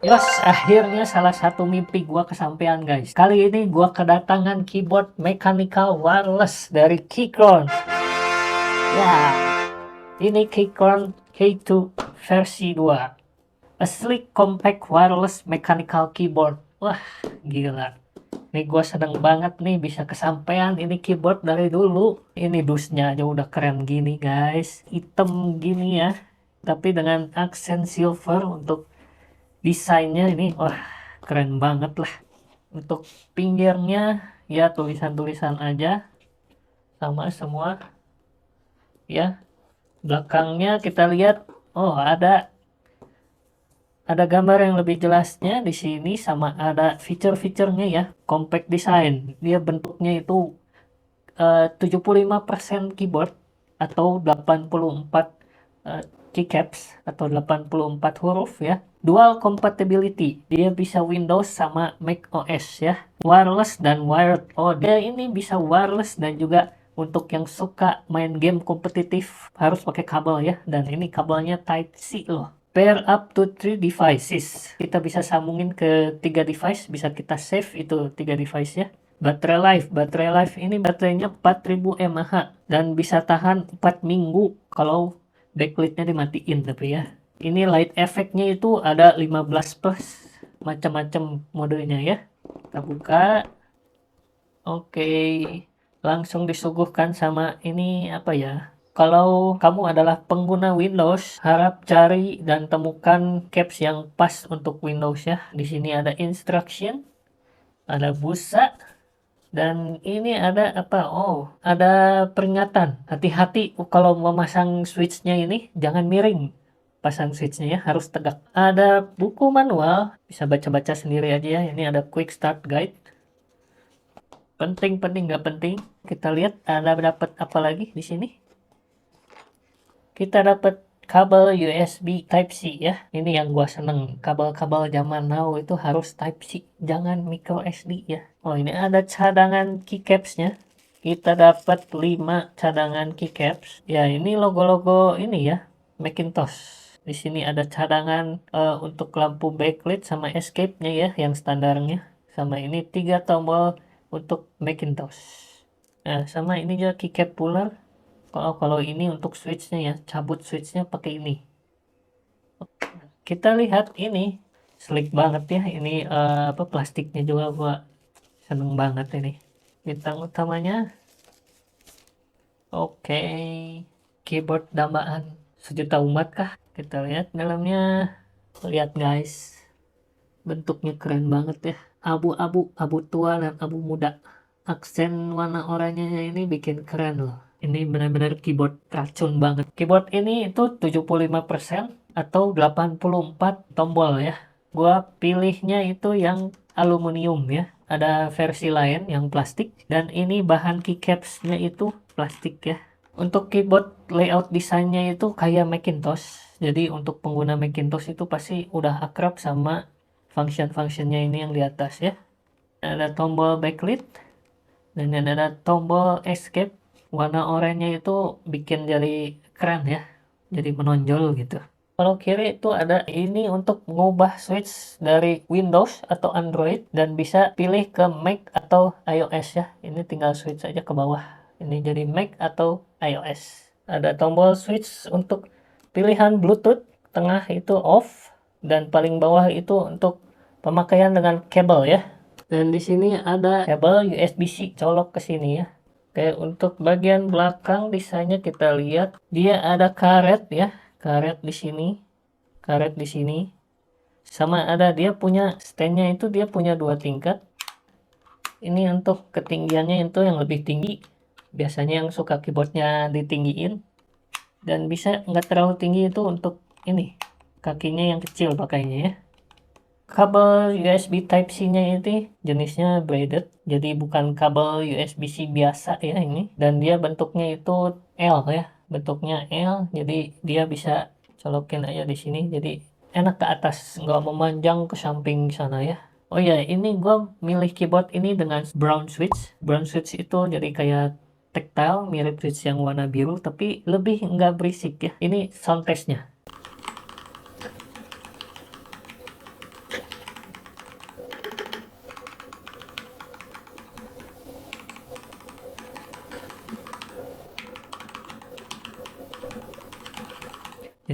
Yos, akhirnya salah satu mimpi gua kesampaian guys. Kali ini gua kedatangan keyboard mechanical wireless dari Keychron. Ya, ini Keychron K2 versi 2. A sleek compact wireless mechanical keyboard. Wah, gila. Nih gua seneng banget nih bisa kesampaian ini keyboard dari dulu. Ini dusnya aja udah keren gini guys. Hitam gini ya. Tapi dengan aksen silver untuk desainnya ini wah keren banget lah. Untuk pinggirnya ya tulisan-tulisan aja sama semua ya. Belakangnya kita lihat oh ada gambar yang lebih jelasnya di sini sama ada fitur-fiturnya ya. Compact design. Dia bentuknya itu 75% keyboard atau 84 keycaps atau 84 huruf ya. Dual compatibility, dia bisa Windows sama Mac OS ya. Wireless dan wired. Oh, dia ini bisa wireless dan juga untuk yang suka main game kompetitif harus pakai kabel ya. Dan ini kabelnya Type C loh. Pair up to 3 devices. Kita bisa sambungin ke 3 device, bisa kita save itu 3 device ya. Baterai life ini baterainya 4000 mAh dan bisa tahan 4 minggu kalau backlightnya dimatiin tapi ya. Ini light effectnya itu ada 15 plus macam-macam modenya ya. Kita buka. Oke, langsung disuguhkan sama ini apa ya? Kalau kamu adalah pengguna Windows, harap cari dan temukan caps yang pas untuk Windows ya. Di sini ada instruction, ada busa, dan ini ada apa? Oh, ada peringatan. Hati-hati kalau memasang switchnya ini, jangan miring. Pasang switchnya ya, harus tegak. Ada buku manual, bisa baca-baca sendiri aja ya. Ini ada quick start guide. Penting nggak penting. Kita lihat ada dapat apa lagi di sini. Kita dapat kabel USB Type C ya. Ini yang gua seneng. Kabel-kabel zaman now itu harus Type C, jangan micro SD ya. Oh, ini ada cadangan keycapsnya. Kita dapat 5 cadangan keycaps. Ya, ini logo-logo ini ya, Macintosh. Di sini ada cadangan untuk lampu backlit sama escape-nya ya, yang standarnya. Sama ini 3 tombol untuk Macintosh. Nah, sama ini juga keycap puller. Kalau ini untuk switchnya ya, cabut switchnya pakai ini. Kita lihat ini slick banget ya, ini apa plastiknya juga gua seneng banget ini. Bintang utamanya, oke, keyboard dambaan sejuta umat kah? Kita lihat dalamnya, lihat guys, bentuknya keren banget ya, abu-abu, abu tua dan abu muda. Aksen warna oranye ini bikin keren loh. Ini benar-benar keyboard racun banget. Keyboard ini itu 75% atau 84 tombol ya. Gua pilihnya itu yang aluminium ya. Ada versi lain yang plastik dan ini bahan keycapsnya itu plastik ya. Untuk keyboard layout desainnya itu kayak Macintosh. Jadi untuk pengguna Macintosh itu pasti udah akrab sama function-functionnya ini yang di atas ya. Ada tombol backlit dan ada tombol escape. Warna oranye itu bikin jadi keren ya, jadi menonjol gitu. Kalau kiri itu ada ini untuk mengubah switch dari Windows atau Android dan bisa pilih ke Mac atau iOS ya. Ini tinggal switch aja ke bawah. Ini jadi Mac atau iOS. Ada tombol switch untuk pilihan Bluetooth, tengah itu off dan paling bawah itu untuk pemakaian dengan kabel ya. Dan di sini ada kabel USB-C colok ke sini ya. Oke, untuk bagian belakang desainnya kita lihat dia ada karet ya, karet di sini, karet di sini. Sama ada dia punya standnya itu dia punya 2 tingkat. Ini untuk ketinggiannya itu yang lebih tinggi. Biasanya yang suka keyboardnya ditinggiin. Dan bisa nggak terlalu tinggi itu untuk ini kakinya yang kecil pakainya ya. Kabel USB Type-C-nya ini jenisnya braided, jadi bukan kabel USB-C biasa ya ini. Dan dia bentuknya itu L ya, bentuknya L, jadi dia bisa colokin aja di sini, jadi enak ke atas, nggak memanjang ke samping sana ya. Oh ya, ini gua milih keyboard ini dengan brown switch. Brown switch itu jadi kayak tactile, mirip switch yang warna biru, tapi lebih nggak berisik ya. Ini sound testnya.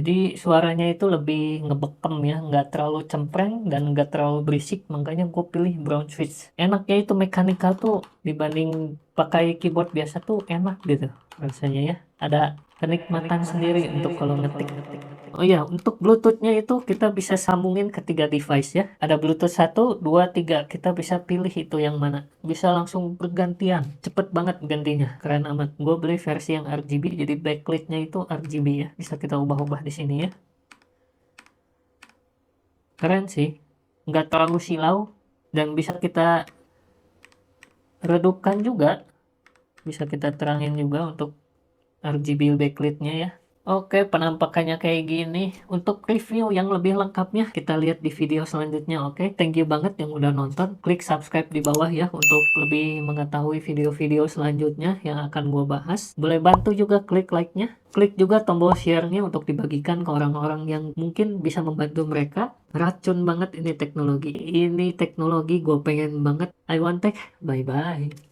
Jadi suaranya itu lebih ngebekem ya, nggak terlalu cempreng dan nggak terlalu berisik, makanya gue pilih brown switch. Enaknya itu mekanikal tuh dibanding pakai keyboard biasa tuh enak gitu rasanya ya. Ada kenikmatan sendiri untuk kalau ngetik. Oh iya, untuk Bluetooth-nya itu kita bisa sambungin ke 3 device ya. Ada Bluetooth 1, 2, 3. Kita bisa pilih itu yang mana. Bisa langsung bergantian. Cepet banget gantinya. Keren amat. Gue beli versi yang RGB, jadi backlit-nya itu RGB ya. Bisa kita ubah-ubah di sini ya. Keren sih. Nggak terlalu silau. Dan bisa kita redupkan juga. Bisa kita terangin juga untuk RGB backlit-nya ya. Oke, penampakannya kayak gini. Untuk review yang lebih lengkapnya, kita lihat di video selanjutnya. Oke, thank you banget yang udah nonton. Klik subscribe di bawah ya untuk lebih mengetahui video-video selanjutnya yang akan gue bahas. Boleh bantu juga klik like-nya. Klik juga tombol share-nya untuk dibagikan ke orang-orang yang mungkin bisa membantu mereka. Racun banget ini teknologi. Ini teknologi gue pengen banget. I want tech. Bye-bye.